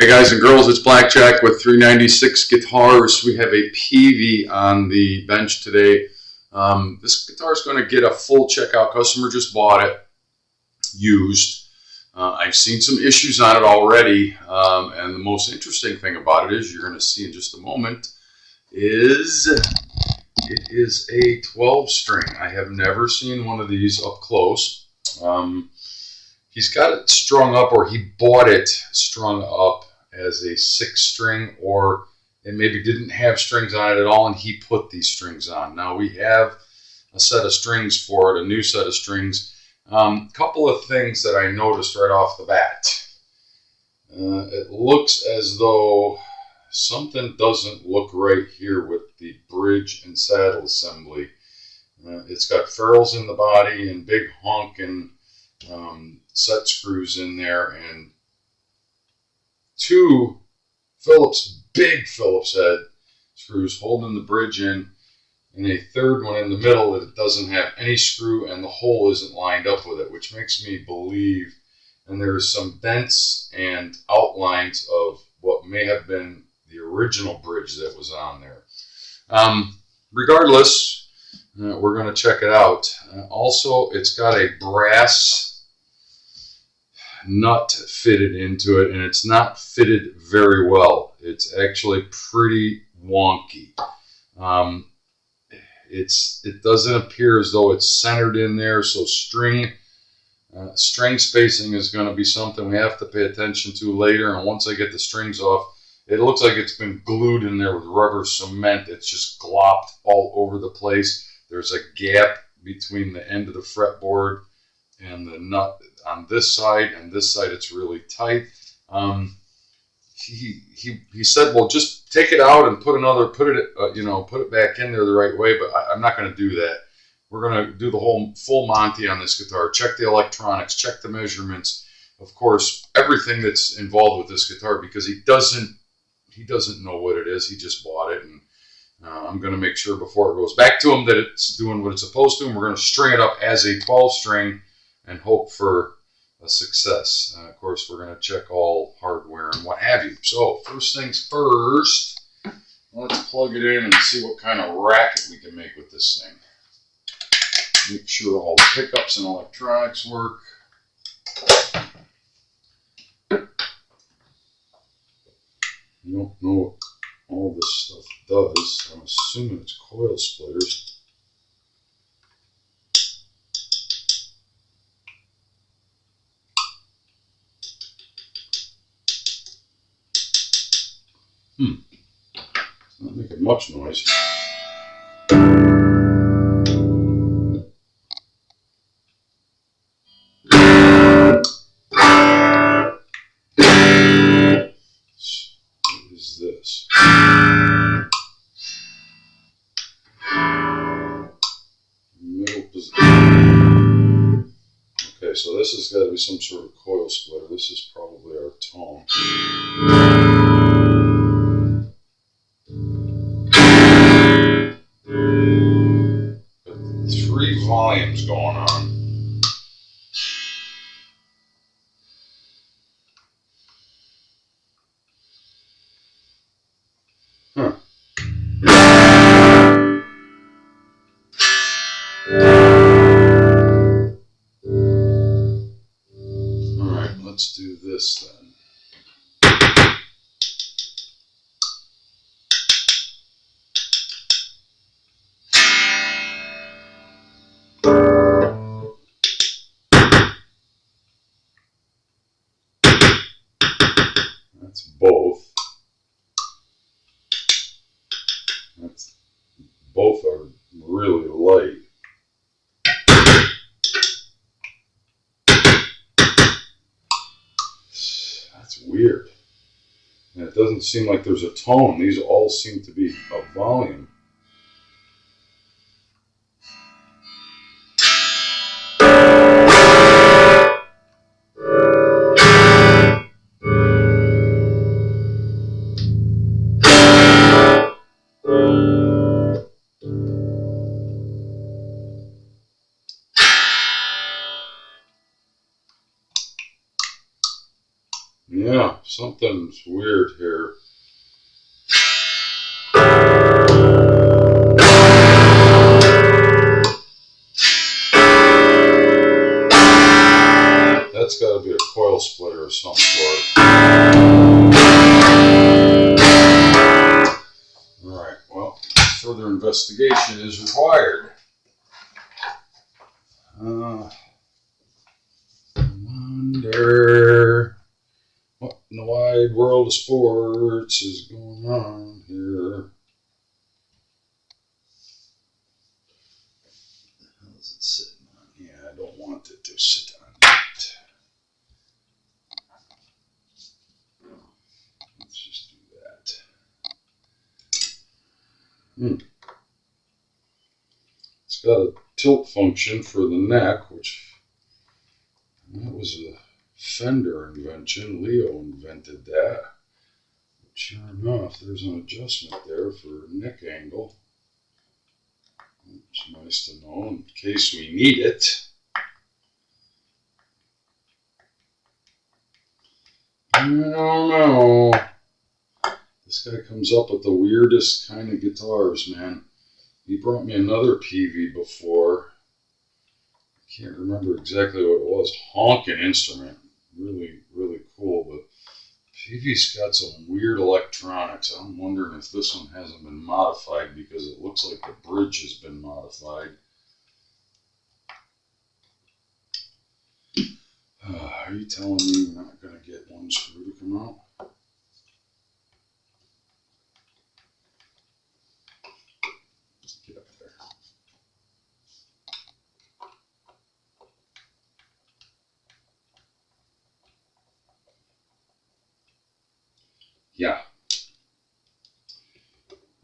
Hey guys and girls, it's Blackjack with 396 guitars. We have a Peavy on the bench today. This guitar is going to get a full checkout. Customer just bought it, used. I've seen some issues on it already, and the most interesting thing about it is, you're going to see in just a moment, is it is a 12 string. I have never seen one of these up close. He's got it strung up, or he bought it strung up as a 6 string, or it maybe didn't have strings on it at all and he put these strings on. Now we have a set of strings for it, a new set of strings. Couple of things that I noticed right off the bat. It looks as though something doesn't look right here with the bridge and saddle assembly. It's got ferrules in the body and big honking set screws in there, and 2 big Phillips head screws holding the bridge in, and a third one in the middle that it doesn't have any screw, and the hole isn't lined up with it, which makes me believe, and there's some dents and outlines of what may have been the original bridge that was on there. Regardless, we're going to check it out. Also, it's got a brass nut fitted into it, and it's not fitted very well. It's actually pretty wonky. It doesn't appear as though it's centered in there, so string spacing is going to be something we have to pay attention to later. And once I get the strings off, it looks like it's been glued in there with rubber cement. It's just glopped all over the place. There's a gap between the end of the fretboard and the nut on this side, and this side it's really tight. He said, well, just take it out and put it back in there the right way, but I'm not going to do that. We're going to do the whole full Monty on this guitar. Check the electronics, check the measurements, of course, everything that's involved with this guitar, because he doesn't know what it is. He just bought it, and I'm going to make sure before it goes back to him that it's doing what it's supposed to, and we're going to string it up as a 12 string and hope for a success. Of course, we're going to check all hardware and what have you. So first things first, let's plug it in and see what kind of racket we can make with this thing. Make sure all the pickups and electronics work. I don't know what all this stuff does. I'm assuming it's coil splitters. It's not making much noise. What is this? Middle position. Okay, so this has got to be some sort of coil splitter. This is probably our tone. 3 volumes going on. Huh. Alright, let's do this then. That's both. Both are really light. That's weird. And it doesn't seem like there's a tone. These all seem to be a volume. Yeah, something's weird here. That's got to be a coil splitter of some sort. Alright, well, further investigation is required. I wonder what in the wide world of sports is going on here. How is it sitting on? Yeah, I don't want it to sit on that. Let's just do that. It's got a tilt function for the neck, which that was a Fender invention. Leo invented that. Sure enough, there's an adjustment there for neck angle. It's nice to know in case we need it. I don't know. This guy comes up with the weirdest kind of guitars, man. He brought me another Peavy before. I can't remember exactly what it was. Honking instrument. Really, really cool. But Peavy's got some weird electronics. I'm wondering if this one hasn't been modified because it looks like the bridge has been modified. Are you telling me we're not going to get one screw to come out? Get up there. Yeah.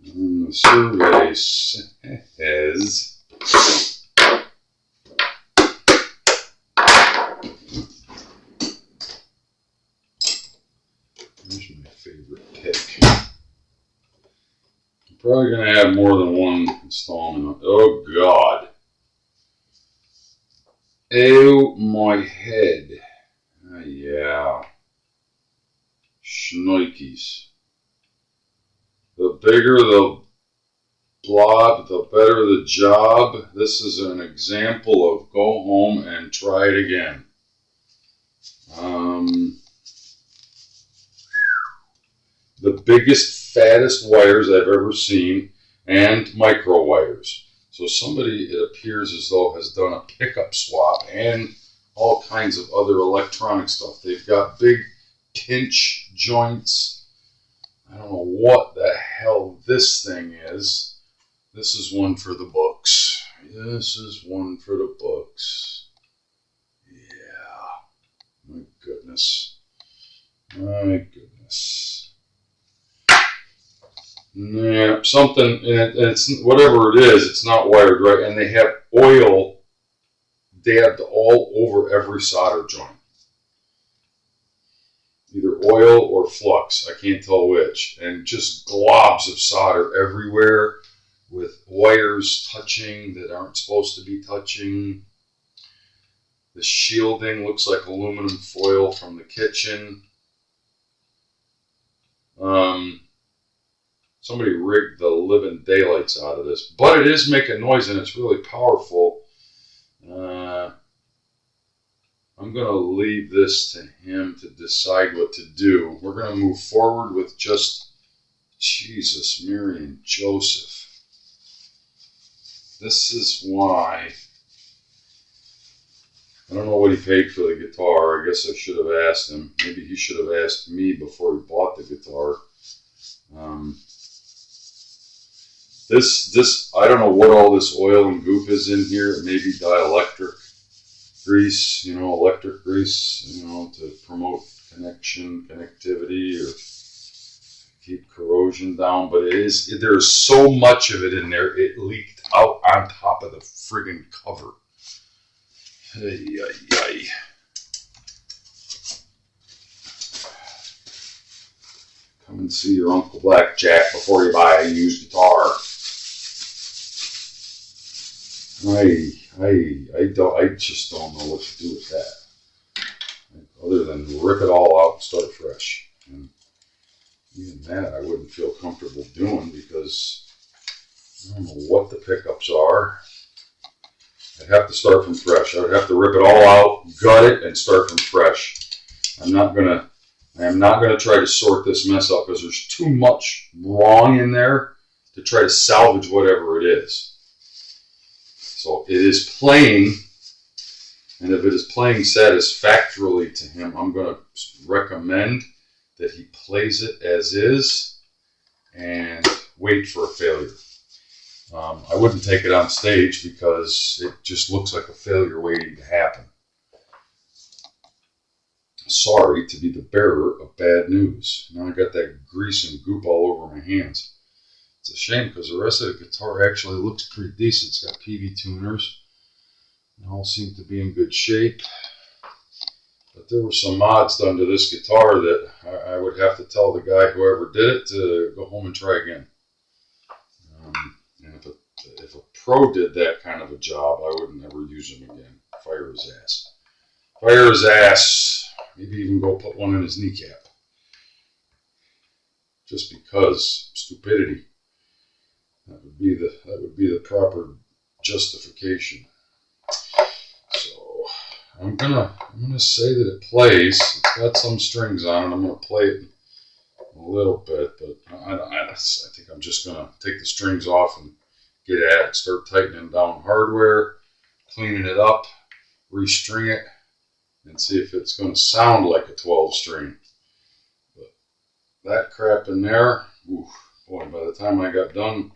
And the survey says here's my favorite pick. I'm probably going to have more than one installment. Oh, God. Oh, my head. Yeah. Schnoikies. The bigger the blob, the better the job. This is an example of go home and try it again. The biggest, fattest wires I've ever seen, and micro wires. So somebody, it appears as though, has done a pickup swap and all kinds of other electronic stuff. They've got big pinch joints. I don't know what the hell this thing is. This is one for the books. This is one for the books. Yeah. My goodness. My goodness. Yeah, something, and it's whatever it is, it's not wired right, and they have oil dabbed all over every solder joint. Either oil or flux, I can't tell which, and just globs of solder everywhere with wires touching that aren't supposed to be touching. The shielding looks like aluminum foil from the kitchen. Somebody rigged the living daylights out of this, but it is making noise and it's really powerful. I'm going to leave this to him to decide what to do. We're going to move forward with just Jesus, Mary, and Joseph. This is why. I don't know what he paid for the guitar. I guess I should have asked him. Maybe he should have asked me before he bought the guitar. I don't know what all this oil and goop is in here. It may be dielectric grease, electric grease, to promote connectivity or keep corrosion down. But there's so much of it in there, it leaked out on top of the friggin' cover. Ay, ay, ay. Come and see your Uncle Blackjack before you buy a used guitar. I just don't know what to do with that. other than rip it all out and start fresh. And even that I wouldn't feel comfortable doing because I don't know what the pickups are. I'd have to start from fresh. I would have to rip it all out, gut it, and start from fresh. I am not gonna try to sort this mess up because there's too much wrong in there to try to salvage whatever it is. So it is playing, and if it is playing satisfactorily to him, I'm going to recommend that he plays it as is and wait for a failure. I wouldn't take it on stage because it just looks like a failure waiting to happen. Sorry to be the bearer of bad news. Now I got that grease and goop all over my hands. It's a shame because the rest of the guitar actually looks pretty decent. It's got Peavy tuners. They all seem to be in good shape. But there were some mods done to this guitar that I would have to tell the guy, whoever did it, to go home and try again. And if a pro did that kind of a job, I would never use him again. Fire his ass. Fire his ass. Maybe even go put one in his kneecap. Just because stupidity. That would be the proper justification. So I'm gonna say that it plays. It's got some strings on it. I'm gonna play it a little bit, but I think I'm just gonna take the strings off and get at it. Start tightening down hardware, cleaning it up, restring it, and see if it's going to sound like a 12 string. But that crap in there, oof, boy, by the time I got done,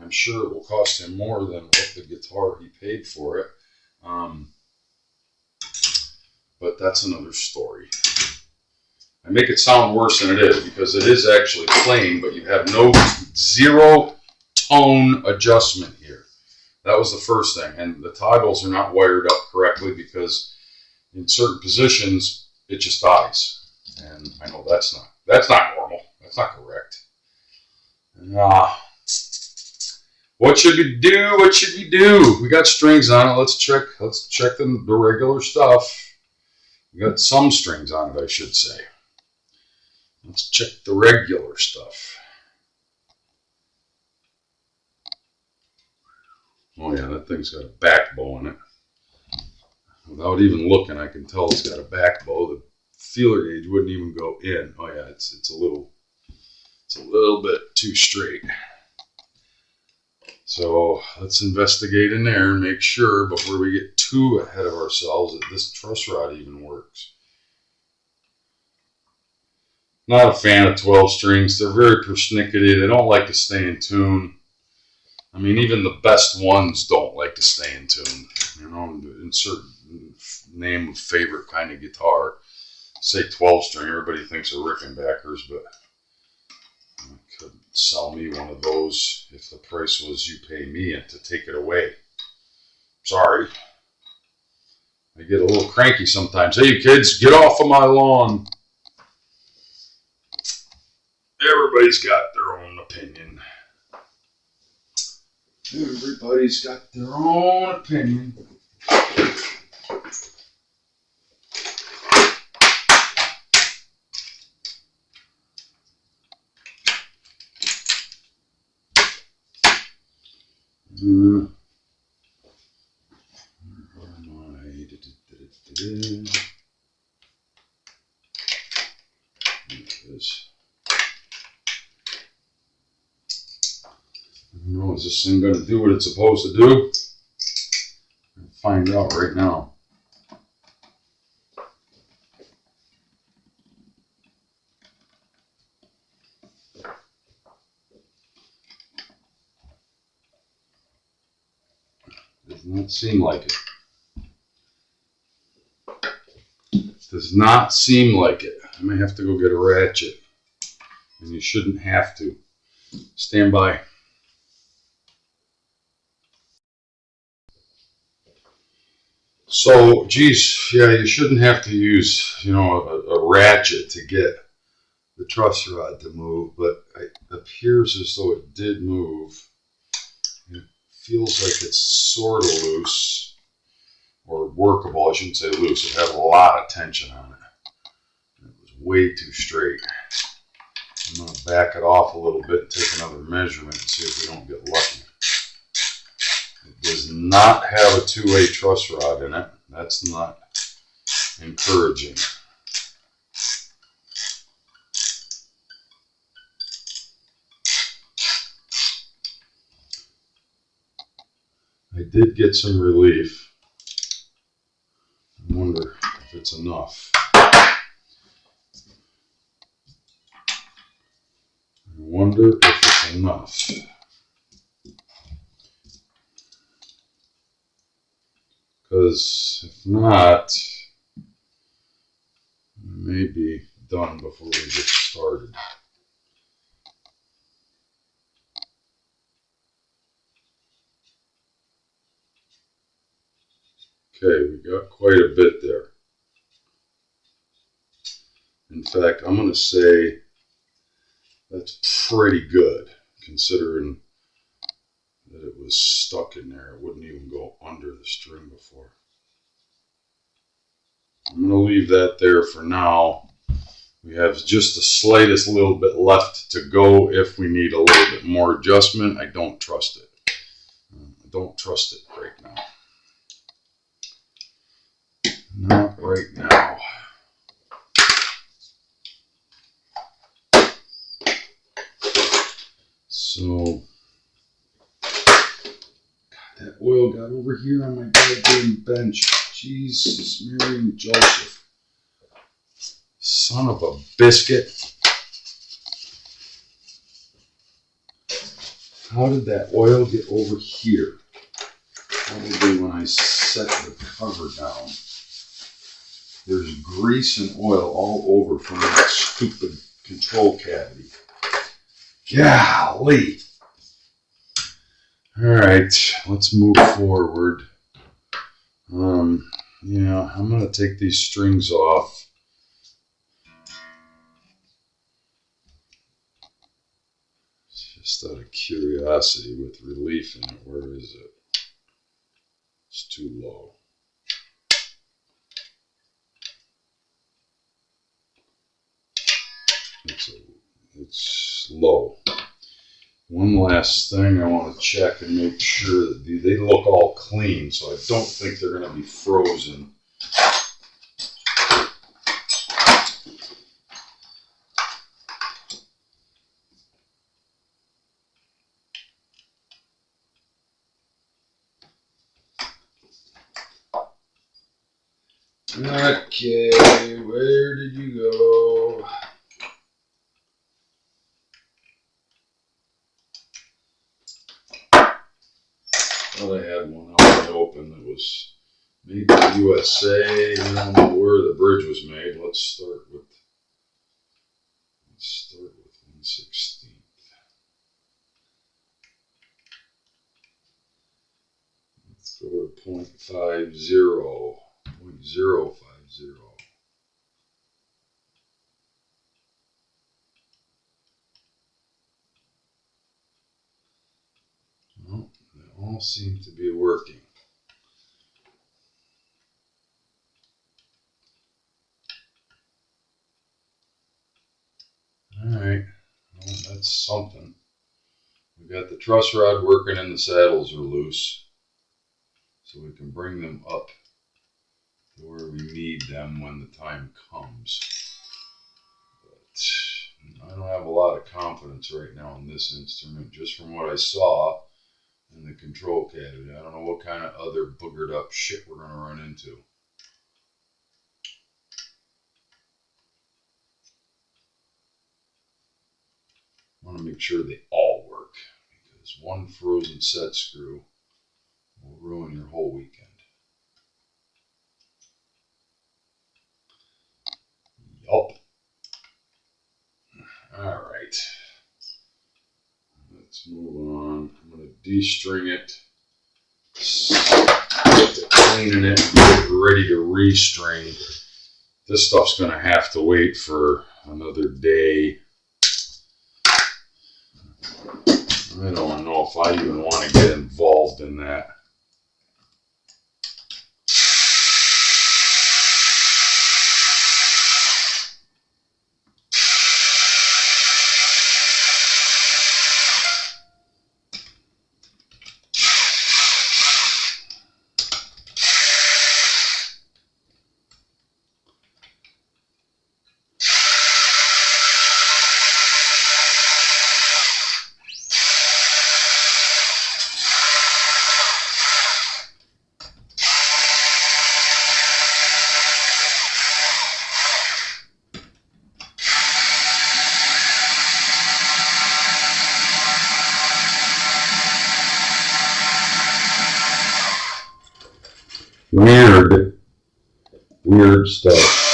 I'm sure it will cost him more than what the guitar he paid for it. But that's another story. I make it sound worse than it is because it is actually playing, but you have zero tone adjustment here. That was the first thing. And the toggles are not wired up correctly because in certain positions, it just dies. And I know that's not normal. That's not correct. What should we do? What should we do? We got strings on it. Let's check the regular stuff. We got some strings on it, I should say. Let's check the regular stuff. Oh yeah, that thing's got a back bow in it. Without even looking, I can tell it's got a back bow. The feeler gauge wouldn't even go in. Oh yeah, it's a little bit too straight. So let's investigate in there and make sure before we get too ahead of ourselves that this truss rod even works. Not a fan of 12 strings. They're very persnickety. They don't like to stay in tune. I mean, even the best ones don't like to stay in tune. You know, insert name of favorite kind of guitar. Say 12 string, everybody thinks of Rickenbackers, but you couldn't sell me one of those if the price was you pay me and to take it away. Sorry. I get a little cranky sometimes. Hey kids, get off of my lawn. Everybody's got their own opinion. Everybody's got their own opinion. Is this thing going to do what it's supposed to do? I'll find out right now. Does not seem like it. Does not seem like it. I may have to go get a ratchet. And you shouldn't have to. Stand by. So, geez, yeah, you shouldn't have to use, a ratchet to get the truss rod to move, but it appears as though it did move. It feels like it's sort of loose, or workable. I shouldn't say loose. It has a lot of tension on it. way too straight. I'm going to back it off a little bit and take another measurement and see if we don't get lucky. It does not have a two-way truss rod in it. That's not encouraging. I did get some relief. I wonder if it's enough. I wonder if it's enough. Because if not, it may be done before we get started. Okay, we got quite a bit there. In fact, I'm going to say that's pretty good, considering that it was stuck in there. It wouldn't even go under the string before. I'm going to leave that there for now. We have just the slightest little bit left to go if we need a little bit more adjustment. I don't trust it. I don't trust it right now. Not right now. So, that oil got over here on my goddamn bench. Jesus, Mary and Joseph. Son of a biscuit. How did that oil get over here? Probably when I set the cover down. There's grease and oil all over from that stupid control cavity. Golly. Alright, let's move forward. Yeah, I'm going to take these strings off. Just out of curiosity with relief in it. Where is it? It's too low. It's low. One last thing I want to check and make sure that they look all clean, so I don't think they're going to be frozen. Okay, where did you go? Thought I had one out in the open that was made in the USA. I don't know where the bridge was made. Let's start with 1/16. Let's go to 0.50. 0.050. Well, they all seem to be working. Alright, well, that's something. We've got the truss rod working and the saddles are loose. So we can bring them up to where we need them when the time comes. But I don't have a lot of confidence right now in this instrument, just from what I saw in the control cavity. I don't know what kind of other boogered up shit we're going to run into. I want to make sure they all work, because one frozen set screw will ruin your whole weekend. Yup. Alright. Let's move on. I'm going to de-string it, get to cleaning it, and get ready to re-string. This stuff's going to have to wait for another day. I don't know if I even want to get involved in that. weird stuff.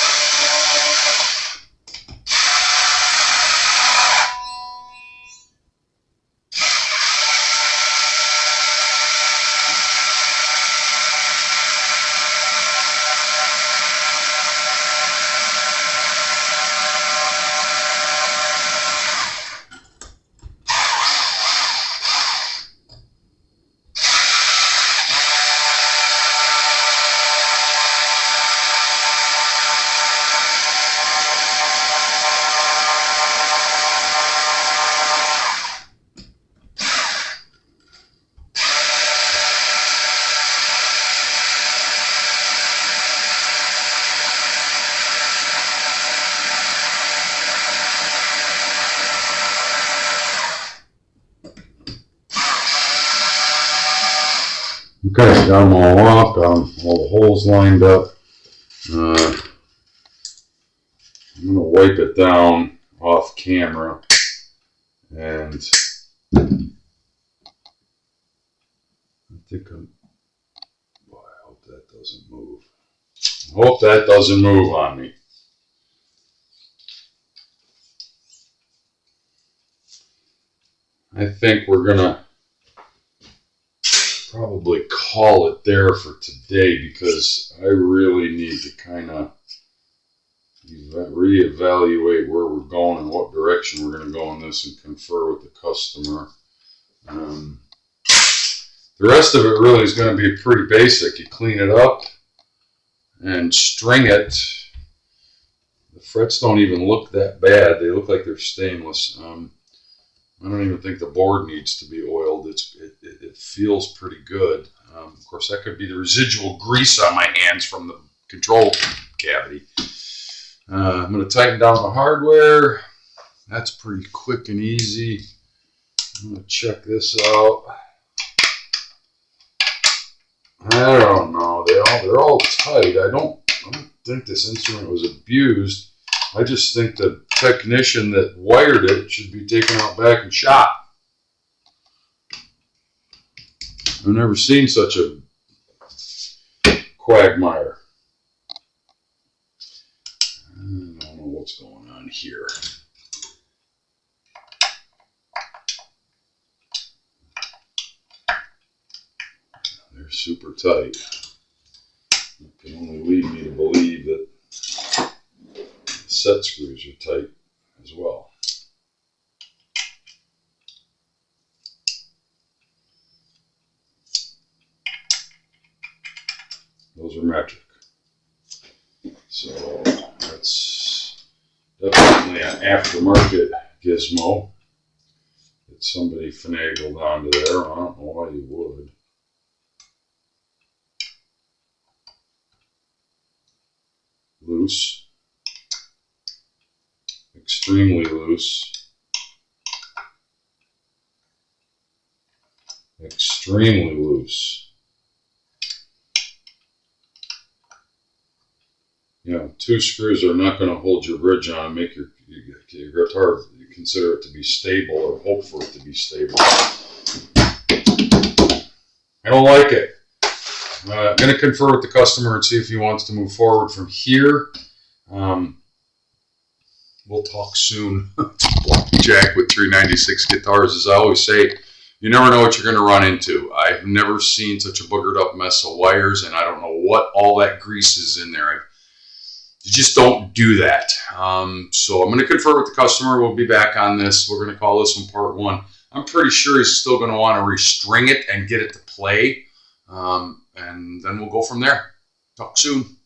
Okay, got them all off, got all the holes lined up. I'm going to wipe it down off camera, and I think boy, I hope that doesn't move. I hope that doesn't move on me. I think we're going to probably call it there for today, because I really need to kind of reevaluate where we're going and what direction we're going to go in this, and confer with the customer. The rest of it really is going to be pretty basic. You clean it up and string it. The frets don't even look that bad. They look like they're stainless. I don't even think the board needs to be oiled. It feels pretty good. Of course, that could be the residual grease on my hands from the control cavity. I'm going to tighten down the hardware. That's pretty quick and easy. I'm going to check this out. I don't know. They're all tight. I don't think this instrument was abused. I just think the technician that wired it should be taken out back and shot. I've never seen such a quagmire. I don't know what's going on here. They're super tight. It can only lead me to believe that set screws are tight as well. Those are metric. So that's definitely an aftermarket gizmo that somebody finagled onto there. I don't know why you would. Loose. Extremely loose. Extremely loose. You know, 2 screws are not going to hold your bridge on and make your guitar, you consider it to be stable or hope for it to be stable. I don't like it. I'm going to confer with the customer and see if he wants to move forward from here. We'll talk soon. Jack with 396 guitars. As I always say, you never know what you're going to run into. I've never seen such a boogered up mess of wires, and I don't know what all that grease is in there. You just don't do that. So I'm going to confer with the customer. We'll be back on this. We're going to call this one part 1. I'm pretty sure he's still going to want to restring it and get it to play. And then we'll go from there. Talk soon.